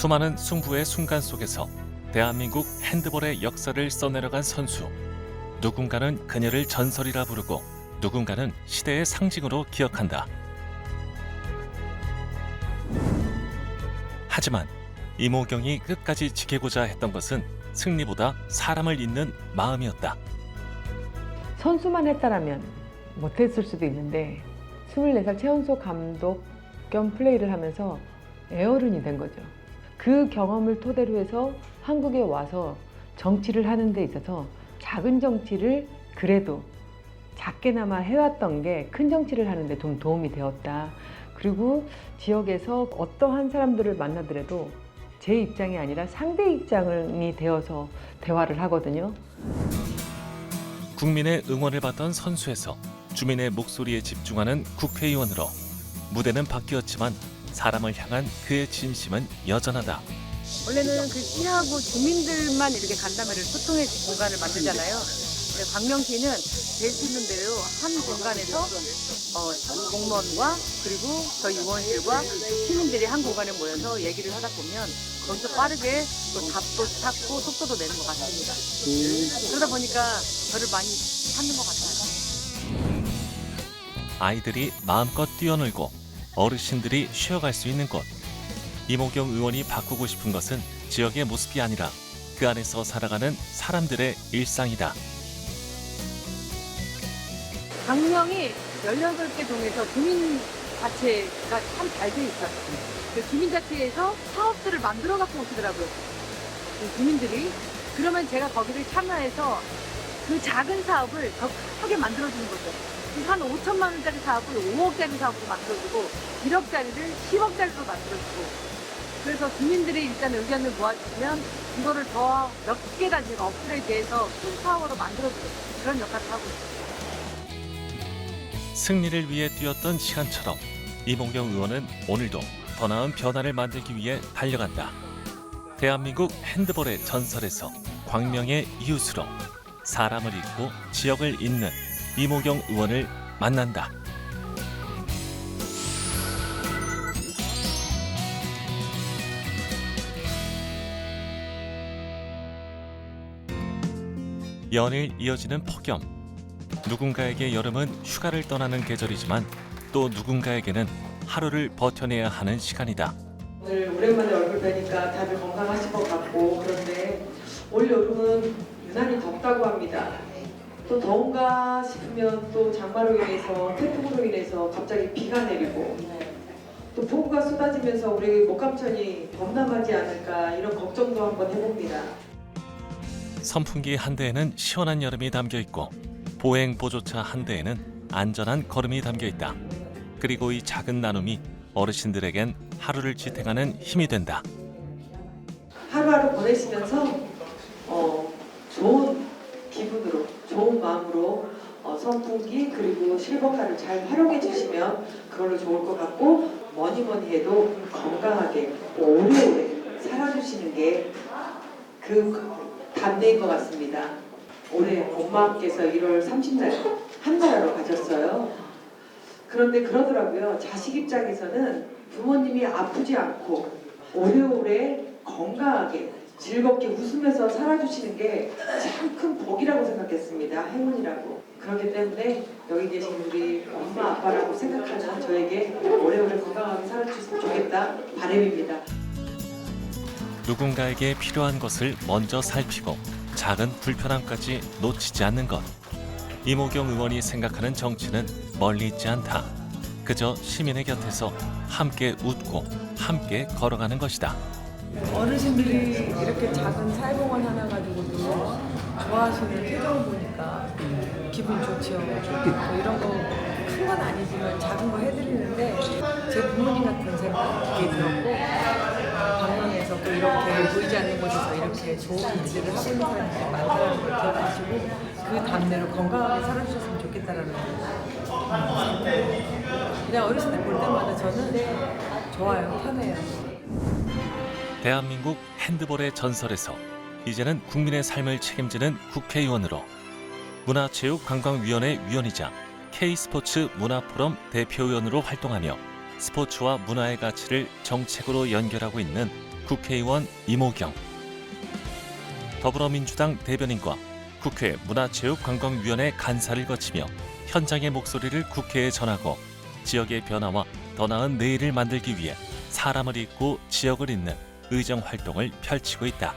수많은 승부의 순간 속에서 대한민국 핸드볼의 역사를 써내려간 선수. 누군가는 그녀를 전설이라 부르고 누군가는 시대의 상징으로 기억한다. 하지만 이모경이 끝까지 지키고자 했던 것은 승리보다 사람을 잇는 마음이었다. 선수만 했다라면 못했을 수도 있는데 24살 최연소 감독 겸 플레이를 하면서 애어른이 된 거죠. 그 경험을 토대로 해서 한국에 와서 정치를 하는 데 있어서 작은 정치를 그래도 작게나마 해왔던 게 큰 정치를 하는데 좀 도움이 되었다. 그리고 지역에서 어떠한 사람들을 만나더라도 제 입장이 아니라 상대 입장이 되어서 대화를 하거든요. 국민의 응원을 받던 선수에서 주민의 목소리에 집중하는 국회의원으로 무대는 바뀌었지만 사람을 향한 그의 진심은 여전하다. 원래는 그 시하고 주민들만 이렇게 간담회를 소통의 공간을 만들잖아요. 근데 광명시는 될 수 있는 대로 한 공간에서 공무원과 그리고 저희 의원실과 시민들이 한 공간에 모여서 얘기를 하다 보면 거기서 빠르게 또 답도 찾고 속도도 내는 것 같습니다. 그러다 보니까 저를 많이 찾는 것 같아요. 아이들이 마음껏 뛰어놀고 어르신들이 쉬어갈 수 있는 곳. 이모경 의원이 바꾸고 싶은 것은 지역의 모습이 아니라 그 안에서 살아가는 사람들의 일상이다. 광명이 18개 동에서 주민자치가 참 잘 돼 있어요. 그 주민자치에서 사업들을 만들어 갖고 오시더라고요. 그 주민들이. 그러면 제가 거기를 참여해서 그 작은 사업을 더 크게 만들어주는 거죠. 한 5천만 원짜리 사업을 5억짜리 사업으로 만들어주고 1억짜리를 10억짜리로 만들어주고 그래서 주민들이 일단 의견을 모아주시면 이거를 더 몇 개 단위가 업그레이드해서 큰 사업으로 만들어주고 그런 역할을 하고 있습니다. 승리를 위해 뛰었던 시간처럼 이모경 의원은 오늘도 더 나은 변화를 만들기 위해 달려간다. 대한민국 핸드볼의 전설에서 광명의 이웃으로 사람을 잇고 지역을 잇는 이모경 의원을 만난다. 연일 이어지는 폭염. 누군가에게 여름은 휴가를 떠나는 계절이지만 또 누군가에게는 하루를 버텨내야 하는 시간이다. 오늘 오랜만에 얼굴 뵈니까 다들 건강하실 것 같고 그런데 올 여름은 유난히 덥다고 합니다. 또 더운가 싶으면 또 장마로 인해서 태풍으로 인해서 갑자기 비가 내리고 또 폭우가 쏟아지면서 우리 목감천이 범람하지 않을까 이런 걱정도 한번 해봅니다. 선풍기 한 대에는 시원한 여름이 담겨 있고 보행 보조차 한 대에는 안전한 걸음이 담겨 있다. 그리고 이 작은 나눔이 어르신들에겐 하루를 지탱하는 힘이 된다. 하루하루 보내시면서 좋은 기분으로 좋은 마음으로 선풍기 그리고 실버카를 잘 활용해 주시면 그걸로 좋을 것 같고 뭐니 해도 건강하게 오래오래 살아주시는 게 그 담대인 것 같습니다. 올해 엄마께서 1월 30날 한나라로 가셨어요. 그런데 그러더라고요. 자식 입장에서는 부모님이 아프지 않고 오래오래 건강하게 즐겁게 웃으면서 살아주시는 게 참 큰 복이라고 생각했습니다. 행운이라고. 그렇기 때문에 여기 계신 우리 엄마 아빠라고 생각하는 저에게 오래오래 건강하게 살아주셨으면 좋겠다 바람입니다. 누군가에게 필요한 것을 먼저 살피고 작은 불편함까지 놓치지 않는 것. 이모경 의원이 생각하는 정치는 멀리 있지 않다. 그저 시민의 곁에서 함께 웃고 함께 걸어가는 것이다. 어르신들이 이렇게 작은 사회공헌 하나 가지고도 좋아하시는 표정을 보니까 기분 좋죠. 뭐 이런 거 큰 건 아니지만 작은 거 해드리는데 제 부모님 같은 생각이 들었고 방문에서 또 이렇게 보이지 않는 곳에서 이렇게 좋은 일들을 하고 있는 사람들이 많다는 걸 기억하시고 그 답대로 건강하게 살아주셨으면 좋겠다라는 그냥 어르신들 볼 때마다 저는 좋아요, 편해요. 대한민국 핸드볼의 전설에서 이제는 국민의 삶을 책임지는 국회의원으로 문화체육관광위원회 위원이자 K스포츠 문화포럼 대표위원으로 활동하며 스포츠와 문화의 가치를 정책으로 연결하고 있는 국회의원 이모경, 더불어민주당 대변인과 국회 문화체육관광위원회 간사를 거치며 현장의 목소리를 국회에 전하고 지역의 변화와 더 나은 내일을 만들기 위해 사람을 잇고 지역을 잇는 의정 활동을 펼치고 있다.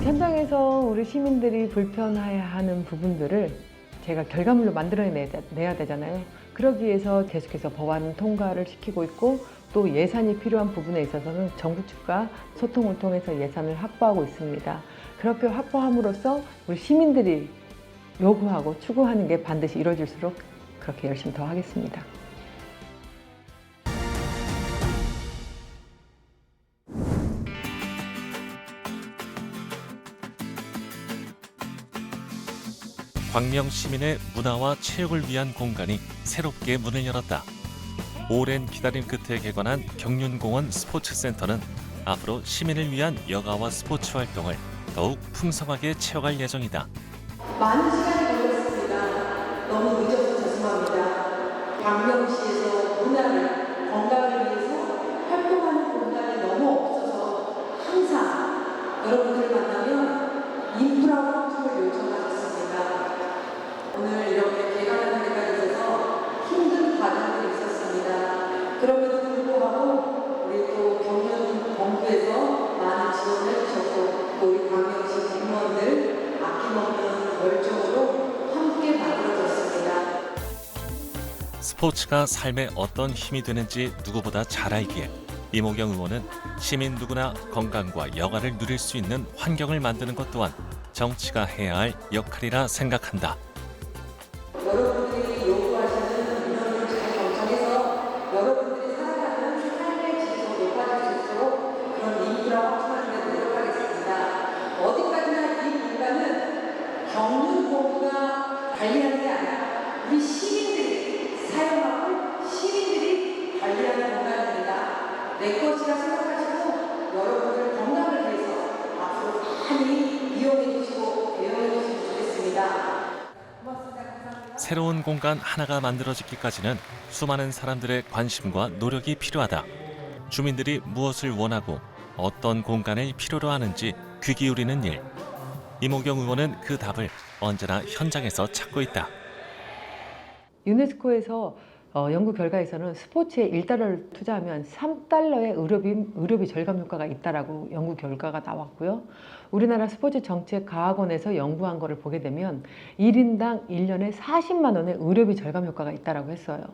현장에서 우리 시민들이 불편해하는 부분들을 제가 결과물로 만들어내야 되잖아요. 그러기 위해서 계속해서 법안 통과를 시키고 있고 또 예산이 필요한 부분에 있어서는 정부 측과 소통을 통해서 예산을 확보하고 있습니다. 그렇게 확보함으로써 우리 시민들이 요구하고 추구하는 게 반드시 이루어질수록 그렇게 열심히 더 하겠습니다. 광명 시민의 문화와 체육을 위한 공간이 새롭게 문을 열었다. 오랜 기다림 끝에 개관한 경륜공원 스포츠센터는 앞으로 시민을 위한 여가와 스포츠 활동을 더욱 풍성하게 채워갈 예정이다. 많은 시간이 걸렸습니다. 너무 늦어서 죄송합니다. 광명시에서 문화를 건강을 위해서 활동하는 공간이 너무 없어서 항상 여러분들을 만나면 인프라와 툴을 요청하셨습니다. 오늘 이렇게 개관하는 데까지 있어서 힘든 과정들이 있었습니다. 그럼에도 불구하고 우리 또 경륜 본부에서 많은 지원을 해주셨고 또 우리 광명시 공무원들 아낌없는 열정으로 함께 만들어졌습니다. 스포츠가 삶에 어떤 힘이 되는지 누구보다 잘 알기에 이모경 의원은 시민 누구나 건강과 여가를 누릴 수 있는 환경을 만드는 것 또한 정치가 해야 할 역할이라 생각한다. 여러분들이 요구하시는 민원을 잘 경청해서 여러분들이 살아가는 삶의 질도 높아질 수 있도록 그런 인프라 확충하는 데 노력하겠습니다. 어디까지나 이 공간은 경륜본부가 관리하는 게 아니라 우리 시민들이 사용하고 시민들이 관리하는 공간입니다. 내 것이라 생각하시고 여러분들 건강을 위해서 앞으로 많이 이용해 주시고 배용해 주시면 좋겠습니다. 새로운 공간 하나가 만들어지기까지는 수많은 사람들의 관심과 노력이 필요하다. 주민들이 무엇을 원하고 어떤 공간을 필요로 하는지 귀 기울이는 일. 이모경 의원은 그 답을 언제나 현장에서 찾고 있다. 유네스코에서 연구 결과에서는 스포츠에 1달러를 투자하면 3달러의 의료비 절감 효과가 있다라고 연구 결과가 나왔고요. 우리나라 스포츠 정책 과학원에서 연구한 거를 보게 되면 1인당 1년에 40만 원의 의료비 절감 효과가 있다라고 했어요.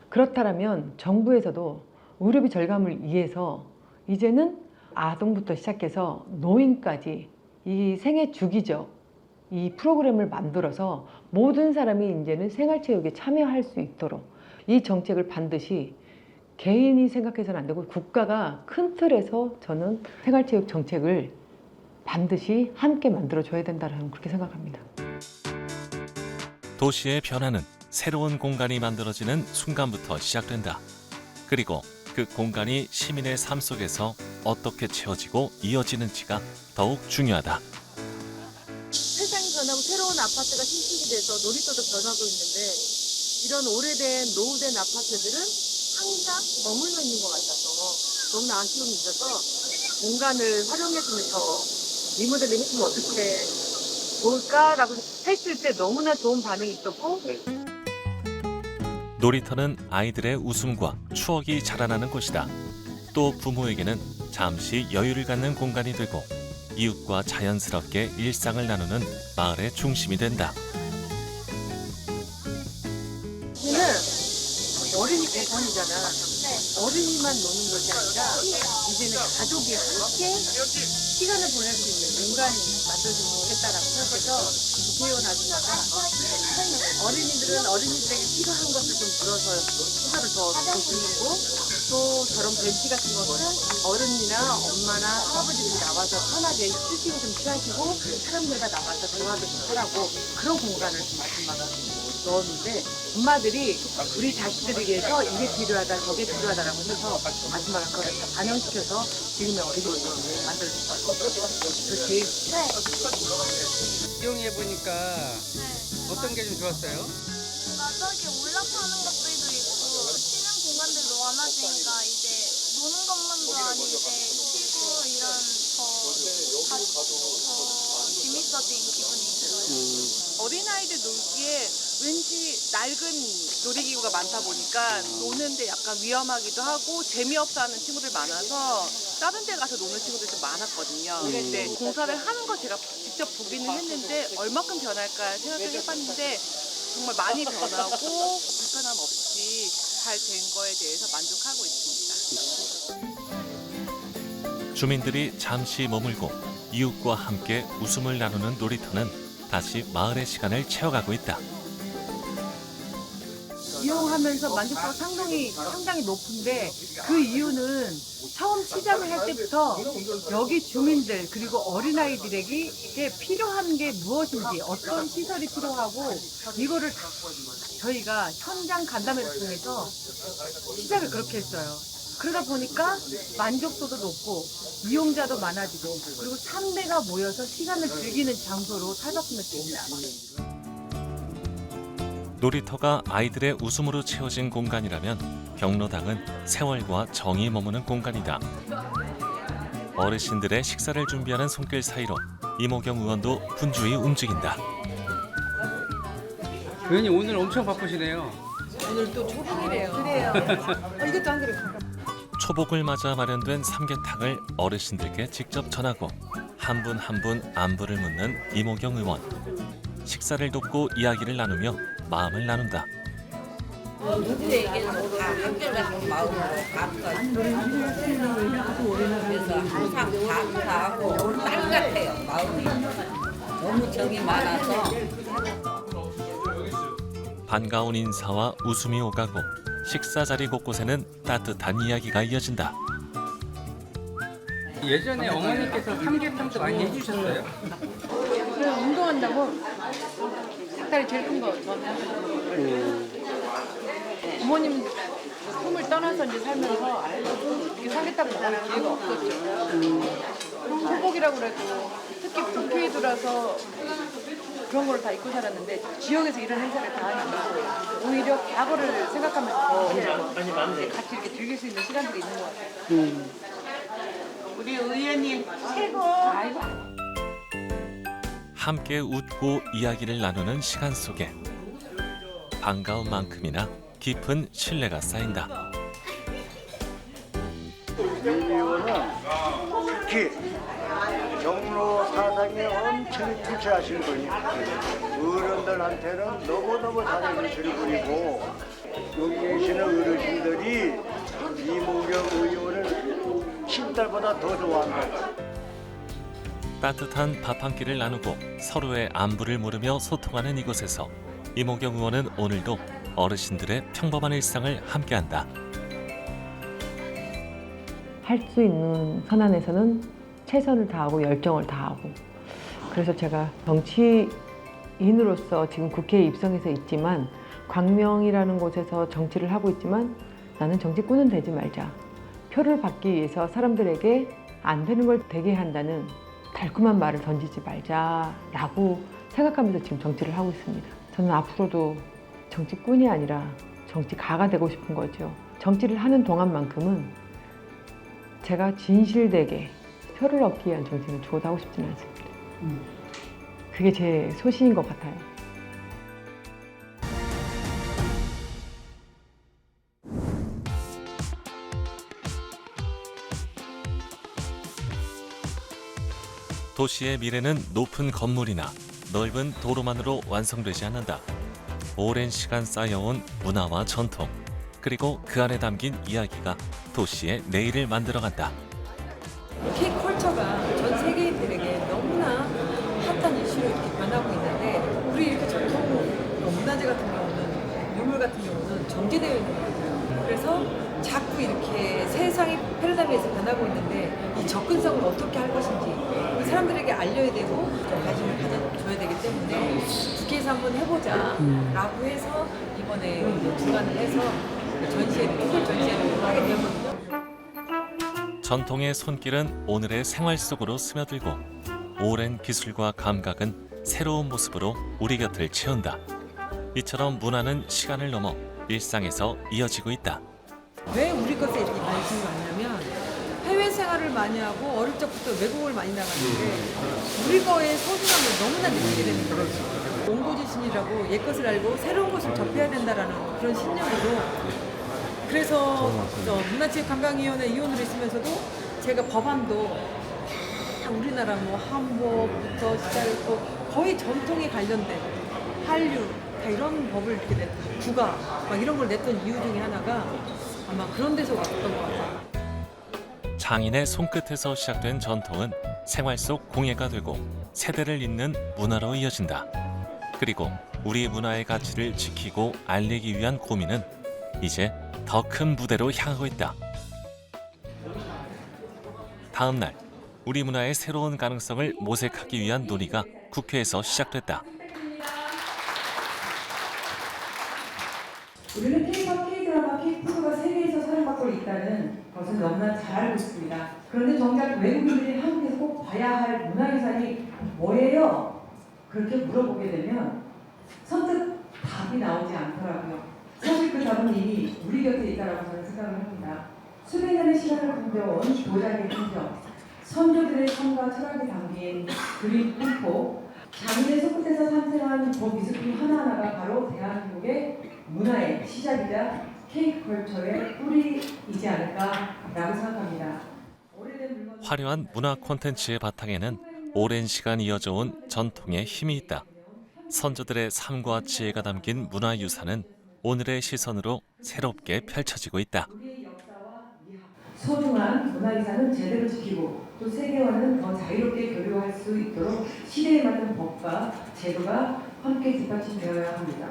그렇다면 정부에서도 의료비 절감을 위해서 이제는 아동부터 시작해서 노인까지 이 생애 주기적 이 프로그램을 만들어서 모든 사람이 이제는 생활체육에 참여할 수 있도록 이 정책을 반드시 개인이 생각해서는 안 되고 국가가 큰 틀에서 저는 생활체육 정책을 반드시 함께 만들어줘야 된다는 그렇게 생각합니다. 도시의 변화는 새로운 공간이 만들어지는 순간부터 시작된다. 그리고 그 공간이 시민의 삶 속에서 어떻게 채워지고 이어지는지가 더욱 중요하다. 세상이 변하고 새로운 아파트가 신축이 돼서 놀이터도 변하고 있는데 이런 오래된 노후된 아파트들은 항상 머물러 있는 것 같아서 너무나 아쉬움이 있어서 공간을 활용해주면서 리모델링 해주면 어떻게 좋을까라고 했을 때 너무나 좋은 반응이 있었고 놀이터는 아이들의 웃음과 추억이 자라나는 곳이다. 또 부모에게는 잠시 여유를 갖는 공간이 되고 이웃과 자연스럽게 일상을 나누는 마을의 중심이 된다. 우리는 어른이 대상이잖아. 어른이만 노는 것이 아니라 이제는 가족이 함께 시간을 보낼 수 있는 공간이 만들어지면 좋겠다라고 생각해서 국회의원 아줌마가 어린이들은 어린이들에게 필요한 것을 좀 물어서 수저를 더 주시고 또 저런 벤치 같은 거는 어른이나 엄마나 할아버지들이 나와서 편하게 휴식을 좀 취하시고 사람들과 나와서 대화도 좀 하라고 그런 공간을 좀 아줌마가 넣었는데 엄마들이 우리 자식들을 위해서 이게 필요하다 저게 필요하다라고 해서 아줌마가 그걸 다 반영시켜서 지금의 어린이를 만들어줬어요. 그렇지? 이용해보니까 어떤 게 좀 좋았어요? 저기 올라타는 것들도 있고 쉬는 공간들도 많아지니까 이제 노는 것만도 아니고 이제 쉬고 이런 더 재밌어진 기분이 들어요. 어린아이들 놀기에 왠지 낡은 놀이기구가 많다 보니까 노는데 약간 위험하기도 하고 재미없어 하는 친구들 많아서 다른 데 가서 노는 친구들 좀 많았거든요. 근데 공사를 하는 거 제가 직접 보기는 했는데 얼마큼 변할까 생각을 해봤는데 정말 많이 변하고 불편함 없이 잘 된 거에 대해서 만족하고 있습니다. 주민들이 잠시 머물고 이웃과 함께 웃음을 나누는 놀이터는 다시 마을의 시간을 채워가고 있다. 이용하면서 만족도가 상당히 높은데 그 이유는 처음 시작을 할 때부터 여기 주민들 그리고 어린아이들에게 필요한 게 무엇인지 어떤 시설이 필요하고 이거를 다 저희가 현장 간담회를 통해서 시작을 그렇게 했어요. 그러다 보니까 만족도도 높고 이용자도 많아지고 그리고 3대가 모여서 시간을 즐기는 장소로 살았으면 좋겠습니다. 놀이터가 아이들의 웃음으로 채워진 공간이라면 경로당은 세월과 정이 머무는 공간이다. 어르신들의 식사를 준비하는 손길 사이로 이모경 의원도 분주히 움직인다. 의원님 오늘 엄청 바쁘시네요. 오늘 또 초복이래요. 그래요. 이것도 한 그릇 가까. 초복을 맞아 마련된 삼계탕을 어르신들께 직접 전하고 한 분 한 분 안부를 묻는 이모경 의원. 식사를 돕고 이야기를 나누며 마음을 나눈다. 누구에게는 다 한결같은 마음으로 감사하고 그래서 항상 감사하고 딸 같아요. 마음이 너무 정이 많아서 반가운 인사와 웃음이 오가고 식사 자리 곳곳에는 따뜻한 이야기가 이어진다. 예전에 어머니께서 삼계탕도 많이 해주셨어요? 그래서 운동한다고 닭다리 제일 큰 거 저는 부모님 품을 떠나서 이제 살면서 이렇게 삼계탕 먹을 기회가 없었죠. 초복이라고 그래도 특히 국회의도라서 그런 거를 다 잊고 살았는데 지역에서 이런 행사를 다 하니까 오히려 과거를 생각하면서 더 같이 이렇게 즐길 수 있는 시간들이 있는 것 같아요. 우리 의원님 최고. 아이고. 함께 웃고 이야기를 나누는 시간 속에 반가운 만큼이나 깊은 신뢰가 쌓인다. 의원은 특히 경로 사상에 엄청 투철하신 분이에요. 어른들한테는 너무너무 잘해주시는 분이고 여기 계시는 어르신들이 이모경 의원을 10달보다 더 좋아한다. 따뜻한 밥 한 끼를 나누고 서로의 안부를 물으며 소통하는 이곳에서 이모경 의원은 오늘도 어르신들의 평범한 일상을 함께한다. 할 수 있는 선안에서는 최선을 다하고 열정을 다하고 그래서 제가 정치인으로서 지금 국회에 입성해서 있지만 광명이라는 곳에서 정치를 하고 있지만 나는 정치꾼은 되지 말자. 표를 받기 위해서 사람들에게 안 되는 걸 되게 한다는 달콤한 말을 던지지 말자라고 생각하면서 지금 정치를 하고 있습니다. 저는 앞으로도 정치꾼이 아니라 정치가가 되고 싶은 거죠. 정치를 하는 동안만큼은 제가 진실되게 표를 얻기 위한 정치는 죽어도 하고 싶지는 않습니다. 그게 제 소신인 것 같아요. 도시의 미래는 높은 건물이나 넓은 도로만으로 완성되지 않는다. 오랜 시간 쌓여온 문화와 전통, 그리고 그 안에 담긴 이야기가 도시의 내일을 만들어간다. K컬처가 전 세계인들에게 너무나 핫한 이슈로 이렇게 변하고 있는데 우리 이렇게 전통 문화재 같은 경우는 유물 같은 경우는 정제되어 있는 거예요. 그래서 자꾸 이렇게 세상이 패러다임에서 변하고 있는데 이 접근성을 어떻게 할 것인지 사람들에게 알려야 되고 관심을 가져줘야 되기 때문에 국회에서 한번 해보자 라고 해서 이번에 주관을 해서 전시회를, 토벌 전시회를 하게 되었거든요. 전통의 손길은 오늘의 생활 속으로 스며들고 오랜 기술과 감각은 새로운 모습으로 우리 곁을 채운다. 이처럼 문화는 시간을 넘어 일상에서 이어지고 있다. 왜 우리 것에 이렇게 관심이 많냐면 해외 생활을 생각을 많이 하고 어릴 적부터 외국을 많이 나갔는데 우리 거의 소중함을 너무나 느끼게 되는 거예요. 옹고지신이라고 옛것을 알고 새로운 것을 접해야 된다라는 그런 신념으로 그래서 문화체육관광위원회 위원으로 있으면서도 제가 법안도 다 우리나라 뭐 한복부터 시작해서 거의 전통에 관련된 한류 다 이런 법을 이렇게 냈 국가 막 이런 걸 냈던 이유 중에 하나가 아마 그런 데서 왔던 것 같아요. 장인의 손끝에서 시작된 전통은 생활 속 공예가 되고 세대를 잇는 문화로 이어진다. 그리고 우리 문화의 가치를 지키고 알리기 위한 고민은 이제 더 큰 무대로 향하고 있다. 다음 날 우리 문화의 새로운 가능성을 모색하기 위한 논의가 국회에서 시작됐다. 우리는 K-pop, K-드라마, K-푸드가 세계에서 사랑받고 있다는 것은 너무나 잘 알고 있습니다. 그런데 정작 외국인들이 한국에서 꼭 봐야 할 문화유산이 뭐예요? 그렇게 물어보게 되면 선뜻 답이 나오지 않더라고요. 사실 그 답은 이미 우리 곁에 있다고 저는 생각을 합니다. 수백 년의 시간을 건져온 도자기 풍경, 선조들의 삶과 철학이 담긴 그림 풍포, 장인의 손끝에서 탄생한 그 미술품 하나하나가 바로 대한민국의 문화의 시작이자 K-컬처의 뿌리이지 않을까라고 생각합니다. 화려한 문화 콘텐츠의 바탕에는 오랜 시간 이어져 온 전통의 힘이 있다. 선조들의 삶과 지혜가 담긴 문화유산은 오늘의 시선으로 새롭게 펼쳐지고 있다. 소중한 문화유산은 제대로 지키고 또 세계와는 더 자유롭게 교류할 수 있도록 시대에 맞는 법과 제도가 함께 뒷받침되어야 합니다.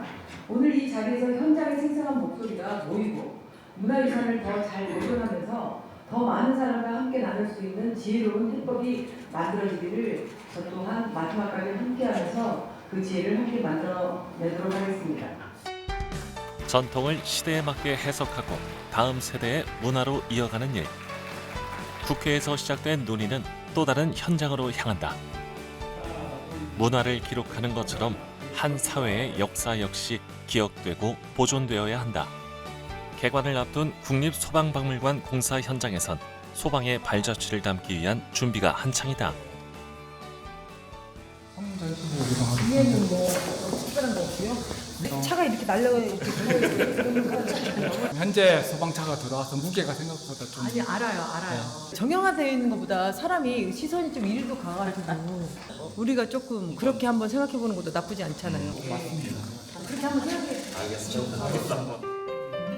오늘 이 자리에서 현장의 생생한 목소리가 모이고 문화유산을 더 잘 보존하면서 더 많은 사람과 함께 나눌 수 있는 지혜로운 해법이 만들어지기를 저 또한 마지막까지 함께하면서 그 지혜를 함께 만들어내도록 하겠습니다. 전통을 시대에 맞게 해석하고 다음 세대의 문화로 이어가는 일. 국회에서 시작된 논의는 또 다른 현장으로 향한다. 문화를 기록하는 것처럼 한 사회의 역사 역시 기억되고 보존되어야 한다. 개관을 앞둔 국립소방박물관 공사 현장에선 소방의 발자취를 담기 위한 준비가 한창이다. 위에는 뭐 특별한 거 없고요. 차가 이렇게 날려가 이렇게 현재 소방차가 들어와서 무게가 생각보다 좀 아니 알아요. 정형화되어 있는 것보다 사람이 시선이 좀 이리로 가가지고 우리가 조금 그렇게 한번 생각해보는 것도 나쁘지 않잖아요. 맞습니다. 그렇게 한번 생각해.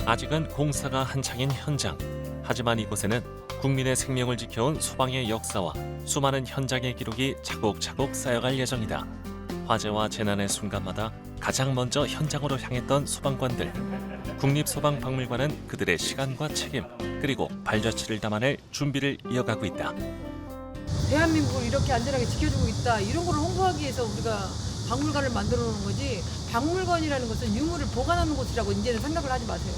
아직은 공사가 한창인 현장. 하지만 이곳에는 국민의 생명을 지켜온 소방의 역사와 수많은 현장의 기록이 차곡차곡 쌓여갈 예정이다. 화재와 재난의 순간마다 가장 먼저 현장으로 향했던 소방관들. 국립소방박물관은 그들의 시간과 책임 그리고 발자취를 담아낼 준비를 이어가고 있다. 대한민국을 이렇게 안전하게 지켜주고 있다. 이런 걸 홍보하기 위해서 우리가 박물관을 만들어 놓은 거지 박물관이라는 것은 유물을 보관하는 곳이라고 이제는 생각을 하지 마세요.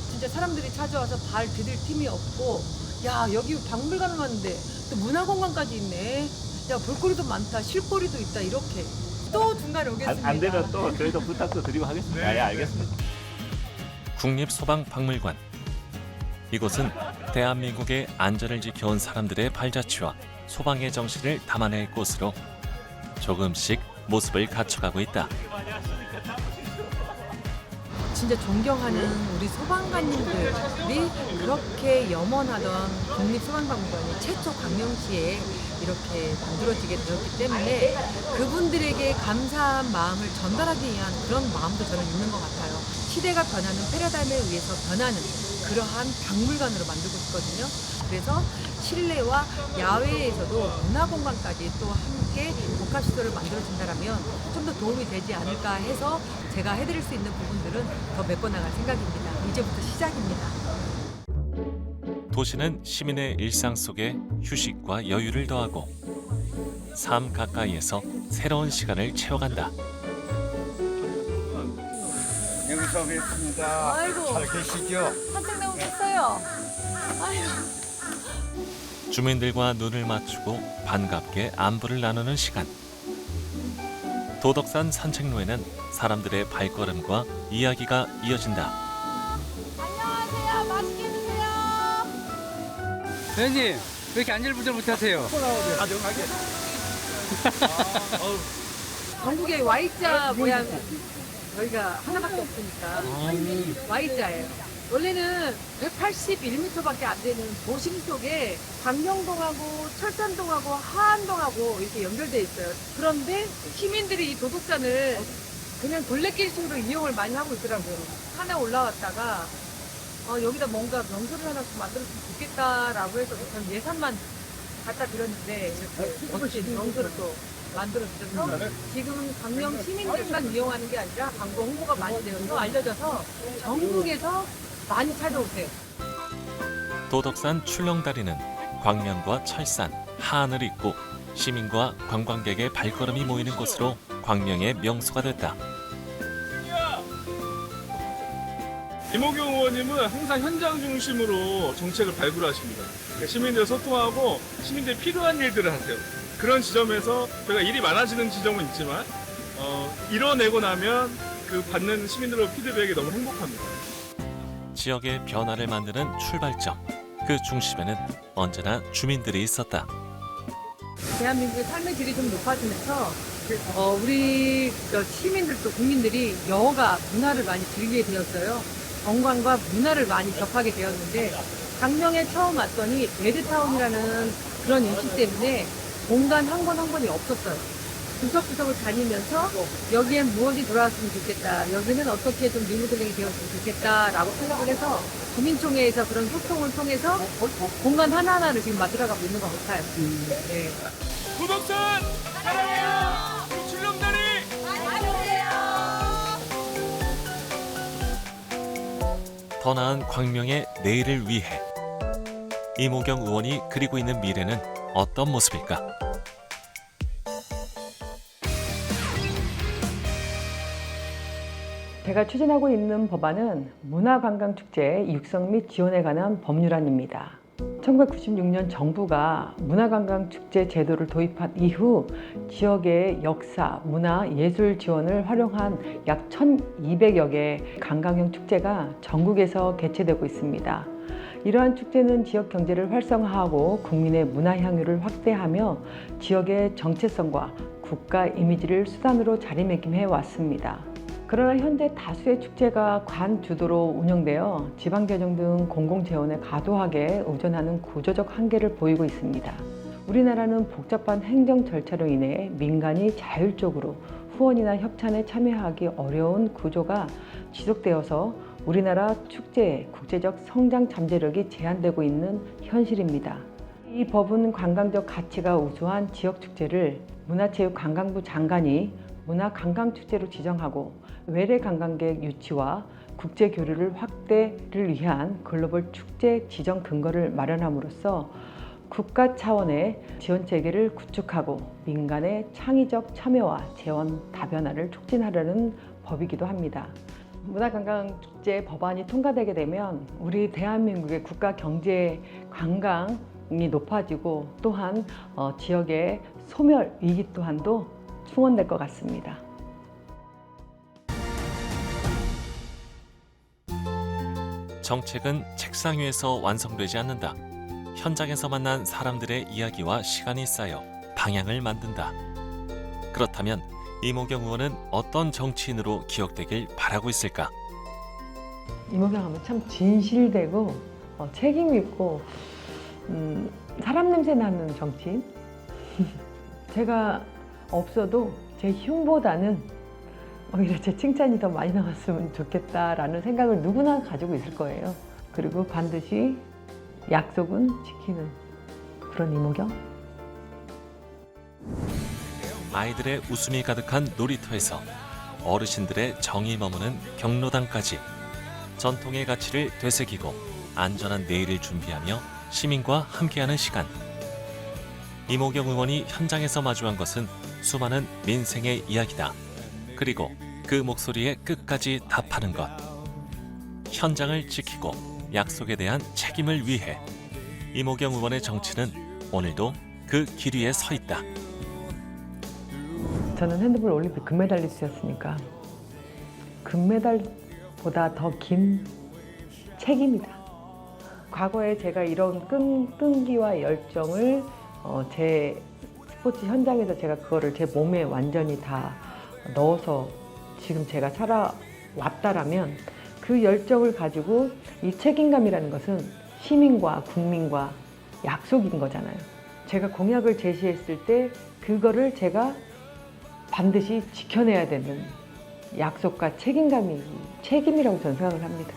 진짜 사람들이 찾아와서 발 디딜 틈이 없고 야 여기 박물관을 왔는데 또 문화공간까지 있네. 야 볼거리도 많다. 실거리도 있다. 이렇게 또 중간에 오겠습니다. 안 되면 또 저희도 부탁도 드리고 하겠습니다. 네, 알겠습니다. 국립소방박물관. 이곳은 대한민국의 안전을 지켜온 사람들의 발자취와 소방의 정신을 담아낼 곳으로 조금씩 모습을 갖춰가고 있다. 진짜 존경하는 우리 소방관님들이 그렇게 염원하던 국립소방박물관이 최초 광명시에 이렇게 만들어지게 되었기 때문에 그분들에게 감사한 마음을 전달하기 위한 그런 마음도 저는 있는 것 같아요. 시대가 변하는 패러다임에 의해서 변하는 그러한 박물관으로 만들고 싶거든요. 그래서 실내와 야외에서도 문화공간까지 또 함께 복합시설을 만들어진다면 좀 더 도움이 되지 않을까 해서 제가 해드릴 수 있는 부분들은 더 메꿔나갈 생각입니다. 이제부터 시작입니다. 도시는 시민의 일상 속에 휴식과 여유를 더하고 삶 가까이에서 새로운 시간을 채워간다. 여기서 뵙습니다. 아이고. 잘 계시죠? 산책 나오셨어요? 아이고. 주민들과 눈을 맞추고 반갑게 안부를 나누는 시간. 도덕산 산책로에는 사람들의 발걸음과 이야기가 이어진다. 안녕하세요. 맛있게 드세요. 회장님 왜 이렇게 안절부절 못하세요? 전국에 Y자 모양 저희가 하나밖에 없으니까 Y자예요. 원래는 181m밖에 안 되는 도심 속에 광명동하고 철산동하고 하안동하고 이렇게 연결돼 있어요. 그런데 시민들이 이 도덕산을 그냥 둘레길식으로 이용을 많이 하고 있더라고요. 산에 올라왔다가 여기다 뭔가 명소를 하나 좀 만들었으면 좋겠다라고 해서 전 예산만 갖다 드렸는데 이렇게 멋진 명소를 또 만들어주셔서 지금은 광명 시민들만 이용하는 게 아니라 광고 홍보가 많이 되어서 알려져서 전국에서 많이 찾아오세요. 도덕산 출렁다리는 광명과 철산, 하안을 잇고 시민과 관광객의 발걸음이 모이는 곳으로 광명의 명소가 됐다. 이모경 의원님은 항상 현장 중심으로 정책을 발굴하십니다. 시민들 소통하고 시민들이 필요한 일들을 하세요. 그런 지점에서 저희가 일이 많아지는 지점은 있지만 이뤄내고 나면 그 받는 시민들의 피드백이 너무 행복합니다. 지역의 변화를 만드는 출발점. 그 중심에는 언제나 주민들이 있었다. 대한민국의 삶의 질이 좀 높아지면서 우리 시민들도 국민들이 여가 문화를 많이 즐기게 되었어요. 관광과 문화를 많이 접하게 되었는데 광명에 처음 왔더니 베드타운이라는 그런 인식 때문에 공간 한 권 한 권이 없었어요. 구석구석을 다니면서 여기엔 무엇이 돌아왔으면 좋겠다. 여기는 어떻게 좀 리모델링이 되었으면 좋겠다라고 생각을 해서 주민총회에서 그런 소통을 통해서 공간 하나하나를 지금 만들어가고 있는 것 같아요. 네. 도덕산 사랑해요. 출렁다리 더 나은 광명의 내일을 위해 이모경 의원이 그리고 있는 미래는 어떤 모습일까? 제가 추진하고 있는 법안은 문화관광축제 육성 및 지원에 관한 법률안입니다. 1996년 정부가 문화관광축제 제도를 도입한 이후 지역의 역사, 문화, 예술 지원을 활용한 약 1,200여 개의 관광형 축제가 전국에서 개최되고 있습니다. 이러한 축제는 지역 경제를 활성화하고 국민의 문화 향유를 확대하며 지역의 정체성과 국가 이미지를 수단으로 자리매김해 왔습니다. 그러나 현재 다수의 축제가 관 주도로 운영되어 지방재정 등 공공재원에 과도하게 의존하는 구조적 한계를 보이고 있습니다. 우리나라는 복잡한 행정 절차로 인해 민간이 자율적으로 후원이나 협찬에 참여하기 어려운 구조가 지속되어서 우리나라 축제의 국제적 성장 잠재력이 제한되고 있는 현실입니다. 이 법은 관광적 가치가 우수한 지역축제를 문화체육관광부 장관이 문화관광축제로 지정하고 외래 관광객 유치와 국제 교류를 확대를 위한 글로벌 축제 지정 근거를 마련함으로써 국가 차원의 지원 체계를 구축하고 민간의 창의적 참여와 재원 다변화를 촉진하려는 법이기도 합니다. 문화관광축제 법안이 통과되게 되면 우리 대한민국의 국가 경제 관광이 높아지고 또한 지역의 소멸 위기 또한도 충원될 것 같습니다. 정책은 책상 위에서 완성되지 않는다. 현장에서 만난 사람들의 이야기와 시간이 쌓여 방향을 만든다. 그렇다면 이모경 의원은 어떤 정치인으로 기억되길 바라고 있을까? 이모경 하면 참 진실되고 책임 있고 사람 냄새 나는 정치인? 제가 없어도 제 흉보다는 오히려 제 칭찬이 더 많이 나왔으면 좋겠다라는 생각을 누구나 가지고 있을 거예요. 그리고 반드시 약속은 지키는 그런 이모경? 아이들의 웃음이 가득한 놀이터에서 어르신들의 정이 머무는 경로당까지 전통의 가치를 되새기고 안전한 내일을 준비하며 시민과 함께하는 시간. 이모경 의원이 현장에서 마주한 것은 수많은 민생의 이야기다. 그리고 그 목소리에 끝까지 답하는 것. 현장을 지키고 약속에 대한 책임을 위해 이모경 의원의 정치는 오늘도 그 길 위에 서 있다. 저는 핸드볼 올림픽 금메달리스트였으니까 금메달보다 더 긴 책임이다. 과거에 제가 이런 끈기와 열정을 제 스포츠 현장에서 제가 그거를 제 몸에 완전히 다 넣어서 지금 제가 살아왔다라면 그 열정을 가지고 이 책임감이라는 것은 시민과 국민과 약속인 거잖아요. 제가 공약을 제시했을 때 그거를 제가 반드시 지켜내야 되는 약속과 책임이라고 저는 생각을 합니다.